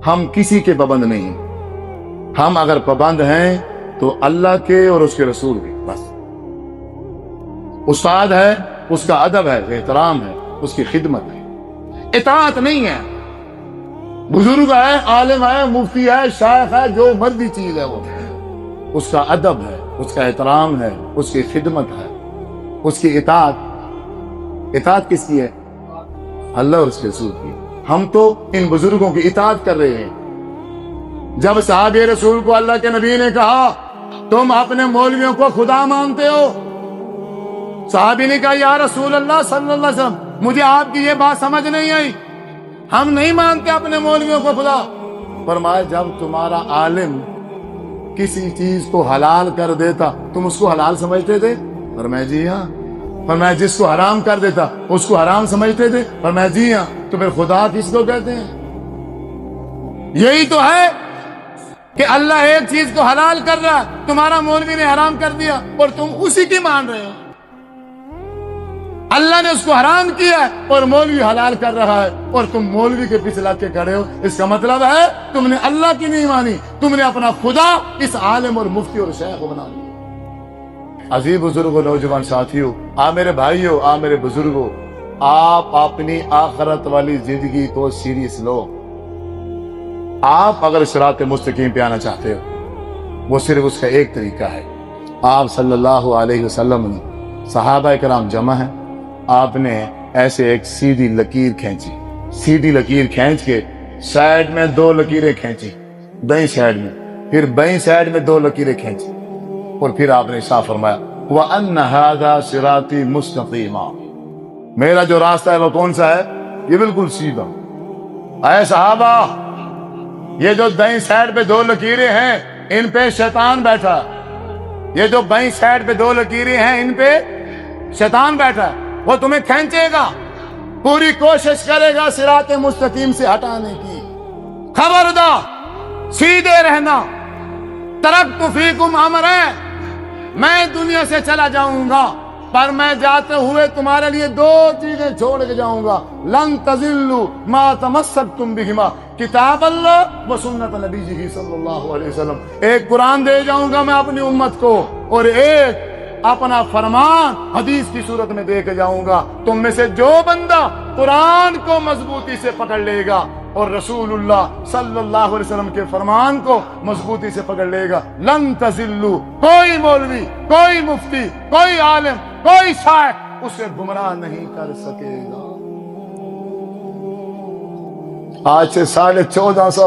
ہم کسی کے پابند نہیں ہیں. ہم اگر پابند ہیں تو اللہ کے اور اس کے رسول کے بس. استاد ہے اس کا ادب ہے، احترام ہے، اس کی خدمت ہے، اطاعت نہیں ہے. بزرگ ہے، عالم ہے، مفتی ہے، شیخ ہے، جو مرضی چیز ہے وہ اس کا ادب ہے، اس کا احترام ہے، اس کی خدمت ہے، اس کی اطاعت کس کی ہے؟ اللہ اور اس کے رسول کی. ہم تو ان بزرگوں کی اطاعت کر رہے ہیں. جب صحابہ رسول کو اللہ کے نبی نے کہا تم اپنے مولویوں کو خدا مانتے ہو، صحابی نے کہا یا رسول اللہ صلی اللہ علیہ وسلم مجھے آپ کی یہ بات سمجھ نہیں آئی، ہم نہیں مانتے اپنے مولویوں کو خدا. فرمایا جب تمہارا عالم کسی چیز کو حلال کر دیتا تم اس کو حلال سمجھتے تھے؟ فرمایا جی ہاں. فرمایا جس کو حرام کر دیتا اس کو حرام سمجھتے تھے؟ فرمایا جی ہاں. تو پھر خدا کس کو کہتے ہیں؟ یہی تو ہے کہ اللہ ایک چیز کو حلال کر رہا ہے، تمہارا مولوی نے حرام کر دیا اور تم اسی کی مان رہے ہو. اللہ نے اس کو حرام کیا ہے اور مولوی حلال کر رہا ہے اور تم مولوی کے پیچھے لگ کے کھڑے ہو. اس کا مطلب ہے تم نے اللہ کی نہیں مانی، تم نے اپنا خدا اس عالم اور مفتی اور شیخ کو بنا لیا. عزیز بزرگوں، نوجوان ساتھیوں، میرے بھائیوں، میرے بزرگوں، آپ اپنی آخرت والی زندگی کو سیریس لو. آپ اگر صراط مستقیم پہ آنا چاہتے ہو وہ صرف اس کا ایک طریقہ ہے. آپ صلی اللہ علیہ وسلم نے صحابہ کرام جمع ہیں، آپ نے ایسے ایک سیدھی لکیر کھینچی، سیدھی لکیر کھینچ کے سائڈ میں 2 لکیریں کھینچی، دائیں سائڈ میں، پھر بائیں سائڈ میں 2 لکیریں کھینچی، اور پھر آپ نے صاف فرمایا وَأَنَّ هَذَا صِرَاطِي مُسْتَقِيمًا. میرا جو راستہ ہے وہ کون سا ہے؟ یہ بالکل سیدھا. اے صحابہ، یہ جو دائیں سائڈ پہ 2 لکیریں ہیں ان پہ شیطان بیٹھا، یہ جو بائیں سائڈ پہ 2 لکیریں ہیں ان پہ شیطان بیٹھا، وہ تمہیں کھینچے گا، پوری کوشش کرے گا صراط مستقیم سے ہٹانے کی. خبردار، سیدھے رہنا. ترکت فیکم امرین، میں دنیا سے چلا جاؤں گا پر میں جاتے ہوئے تمہارے لیے 2 چیزیں چھوڑ کے جاؤں گا. لن تضلوا ما تمسکتم بہما، کتاب اللہ و سنت نبیہ صلی اللہ علیہ وسلم. ایک قرآن دے جاؤں گا میں اپنی امت کو، اور ایک اپنا فرمان حدیث کی صورت میں دے کے جاؤں گا. تم میں سے جو بندہ قرآن کو مضبوطی سے پکڑ لے گا اور رسول اللہ صلی اللہ علیہ وسلم کے فرمان کو مضبوطی سے پکڑ لے گا، لن تضلوا، کوئی مولوی، کوئی مفتی، کوئی عالم، کوئی شیخ اسے گمراہ نہیں کر سکے گا. آج سے 1450